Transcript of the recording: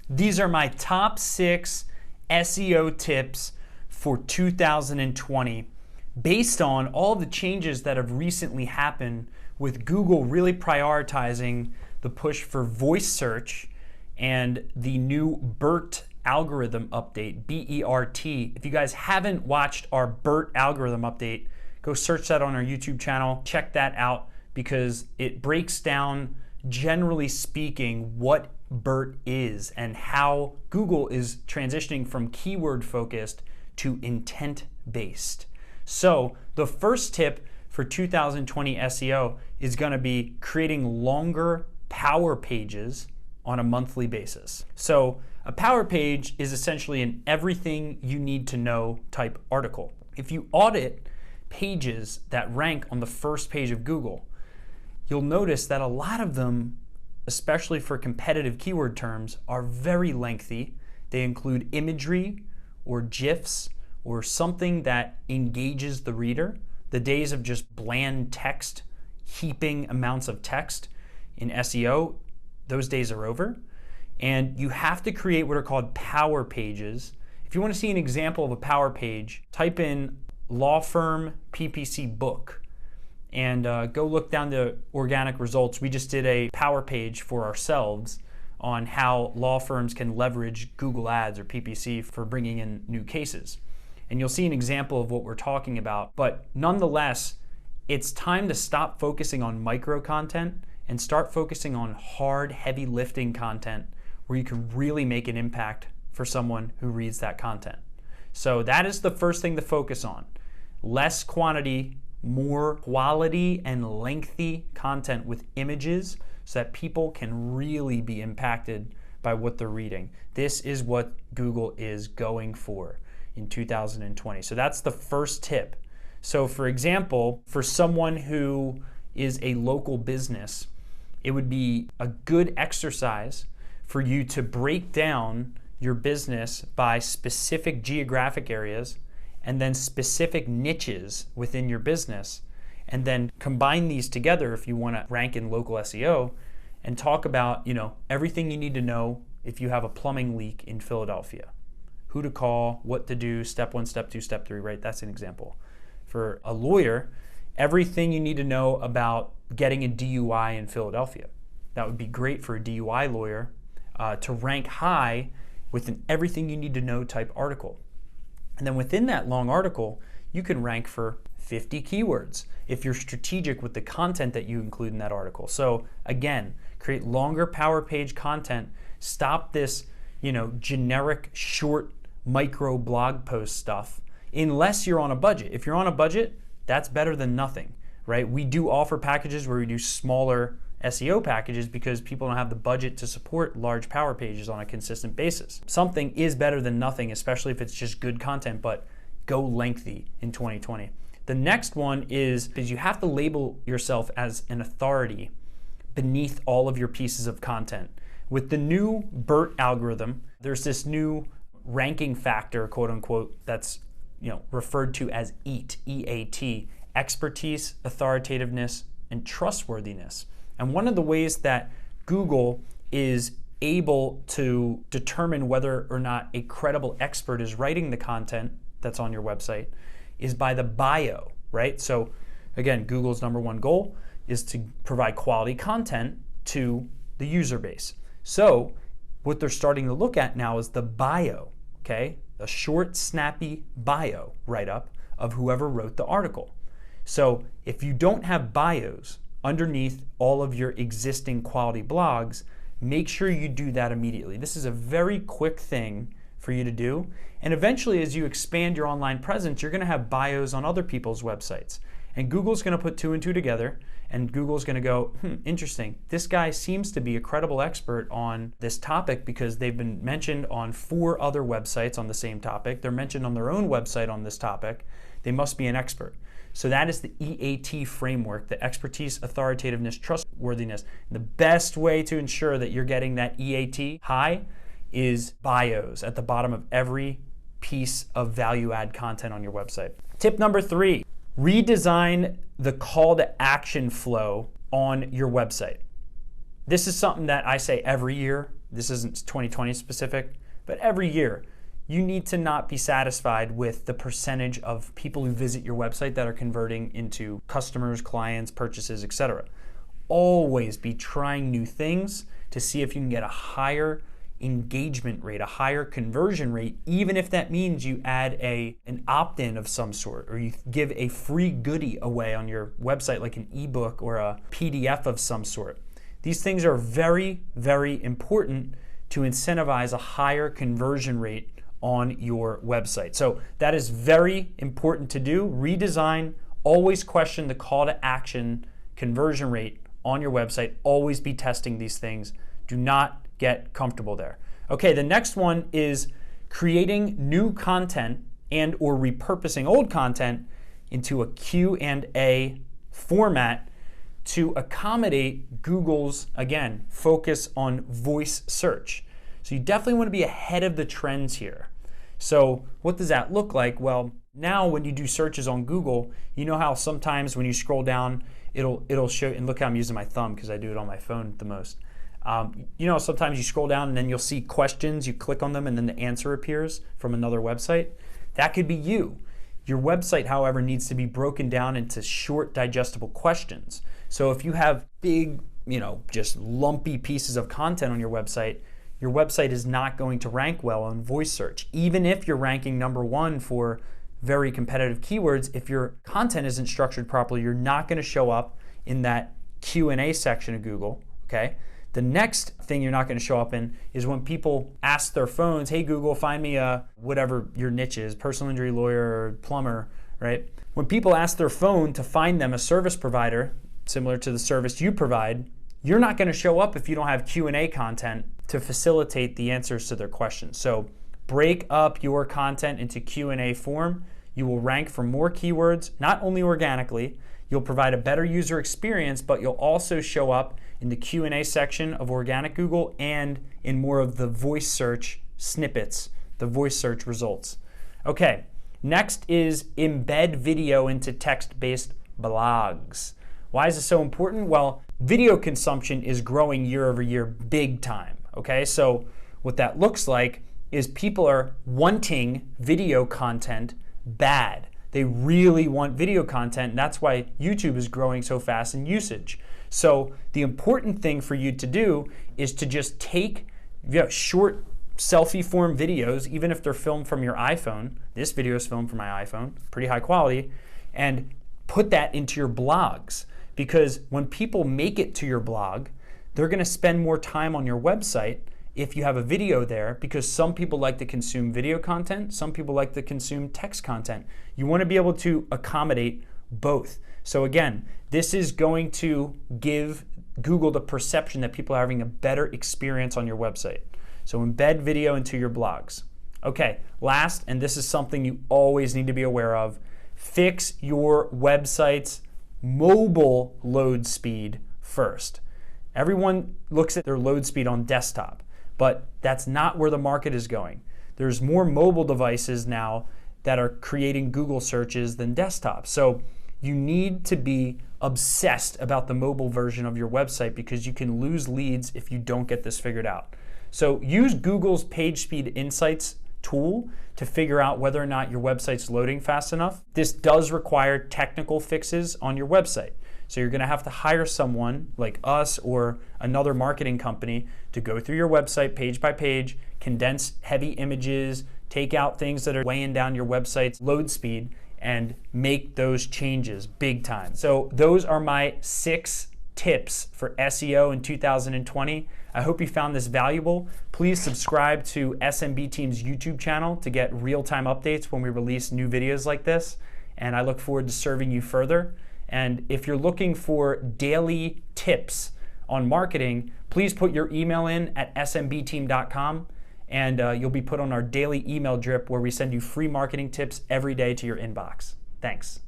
These are my top 6 SEO tips for 2020 based on all the changes that have recently happened with Google really prioritizing the push for voice search and the new BERT algorithm update, B-E-R-T. If you guys haven't watched our BERT algorithm update, go search that on our YouTube channel. Check that out because it breaks down, generally speaking, what BERT is and how Google is transitioning from keyword focused to intent based. So the first tip for 2020 SEO is going to be creating longer power pages on a monthly basis. So a power page is essentially an everything you need to know type article. If you audit pages that rank on the first page of Google, you'll notice that a lot of them, especially for competitive keyword terms, are very lengthy. They include imagery or GIFs or something that engages the reader. The days of just bland text, heaping amounts of text in SEO, those days are over. And you have to create what are called power pages. If you want to see an example of a power page, type in law firm PPC book and go look down the organic results. We just did a power page for ourselves on how law firms can leverage Google Ads or PPC for bringing in new cases. And you'll see an example of what we're talking about. But nonetheless, it's time to stop focusing on micro content and start focusing on hard, heavy lifting content where you can really make an impact for someone who reads that content. So that is the first thing to focus on. Less quantity, more quality and lengthy content with images so that people can really be impacted by what they're reading. This is what Google is going for in 2020. So that's the first tip. So for example, for someone who is a local business, it would be a good exercise for you to break down your business by specific geographic areas and then specific niches within your business, and then combine these together if you want to rank in local SEO and talk about, everything you need to know if you have a plumbing leak in Philadelphia. Who to call, what to do, step 1, step 2, step 3, right? That's an example. For a lawyer, everything you need to know about getting a DUI in Philadelphia. That would be great for a DUI lawyer to rank high with an everything you need to know type article. And then within that long article, you can rank for 50 keywords if you're strategic with the content that you include in that article. So again, create longer power page content. Stop this, generic short micro blog post stuff unless you're on a budget. If you're on a budget, that's better than nothing, right? We do offer packages where we do smaller SEO packages because people don't have the budget to support large power pages on a consistent basis. Something is better than nothing, especially if it's just good content, but go lengthy in 2020. The next one is you have to label yourself as an authority beneath all of your pieces of content. With the new BERT algorithm, there's this new ranking factor, quote unquote, that's referred to as EAT, E-A-T, expertise, authoritativeness, and trustworthiness. And one of the ways that Google is able to determine whether or not a credible expert is writing the content that's on your website is by the bio, right? So again, Google's #1 goal is to provide quality content to the user base. So what they're starting to look at now is the bio, okay? A short, snappy bio write-up of whoever wrote the article. So if you don't have bios underneath all of your existing quality blogs, make sure you do that immediately. This is a very quick thing for you to do. And eventually, as you expand your online presence, you're going to have bios on other people's websites. And Google's going to put 2 and 2 together, and Google's going to go, interesting. This guy seems to be a credible expert on this topic because they've been mentioned on 4 other websites on the same topic. They're mentioned on their own website on this topic. They must be an expert. So that is the EAT framework, the expertise, authoritativeness, trustworthiness. The best way to ensure that you're getting that EAT high is bios at the bottom of every piece of value add content on your website. Tip number 3, redesign the call to action flow on your website. This is something that I say every year. this isn't 2020 specific, but every year, you need to not be satisfied with the percentage of people who visit your website that are converting into customers, clients, purchases, etc. Always be trying new things to see if you can get a higher engagement rate, a higher conversion rate, even if that means you add an opt-in of some sort, or you give a free goodie away on your website like an ebook or a PDF of some sort. These things are very, very important to incentivize a higher conversion rate on your website. So that is very important to do. Redesign, always question the call to action conversion rate on your website. Always be testing these things. Do not get comfortable there. Okay, the next one is creating new content and or repurposing old content into a Q&A format to accommodate Google's, again, focus on voice search. So you definitely want to be ahead of the trends here. So what does that look like? Well, now when you do searches on Google, you know how sometimes when you scroll down, it'll show, and look how I'm using my thumb because I do it on my phone the most. You know, sometimes you scroll down and then you'll see questions, you click on them and then the answer appears from another website. That could be you. Your website, however, needs to be broken down into short, digestible questions. So if you have big, just lumpy pieces of content on your website is not going to rank well on voice search. Even if you're ranking #1 for very competitive keywords, if your content isn't structured properly, you're not going to show up in that Q&A section of Google, okay? The next thing you're not going to show up in is when people ask their phones, hey Google, find me a, whatever your niche is, personal injury lawyer or plumber, right? When people ask their phone to find them a service provider, similar to the service you provide, you're not going to show up if you don't have Q&A content to facilitate the answers to their questions. So break up your content into Q&A form. You will rank for more keywords, not only organically, you'll provide a better user experience, but you'll also show up in the Q&A section of organic Google and in more of the voice search snippets, the voice search results. Okay, next is embed video into text-based blogs. Why is this so important? Well, video consumption is growing year over year big time, okay? So what that looks like is people are wanting video content bad. They really want video content, and that's why YouTube is growing so fast in usage. So the important thing for you to do is to just take short selfie form videos, even if they're filmed from your iPhone. This video is filmed from my iPhone, pretty high quality, and put that into your blogs. Because when people make it to your blog, they're going to spend more time on your website if you have a video there, because some people like to consume video content, some people like to consume text content. You want to be able to accommodate both. So again, this is going to give Google the perception that people are having a better experience on your website. So embed video into your blogs. Okay, last, and this is something you always need to be aware of, fix your website's mobile load speed first. Everyone looks at their load speed on desktop, but that's not where the market is going. There's more mobile devices now that are creating Google searches than desktop. So you need to be obsessed about the mobile version of your website because you can lose leads if you don't get this figured out. So use Google's Page Speed Insights tool to figure out whether or not your website's loading fast enough. This does require technical fixes on your website. So you're going to have to hire someone like us or another marketing company to go through your website page by page, condense heavy images, take out things that are weighing down your website's load speed, and make those changes big time. So those are my 6 tips for SEO in 2020. I hope you found this valuable. Please subscribe to SMB Team's YouTube channel to get real-time updates when we release new videos like this. And I look forward to serving you further. And if you're looking for daily tips on marketing, please put your email in at smbteam.com and you'll be put on our daily email drip where we send you free marketing tips every day to your inbox. Thanks.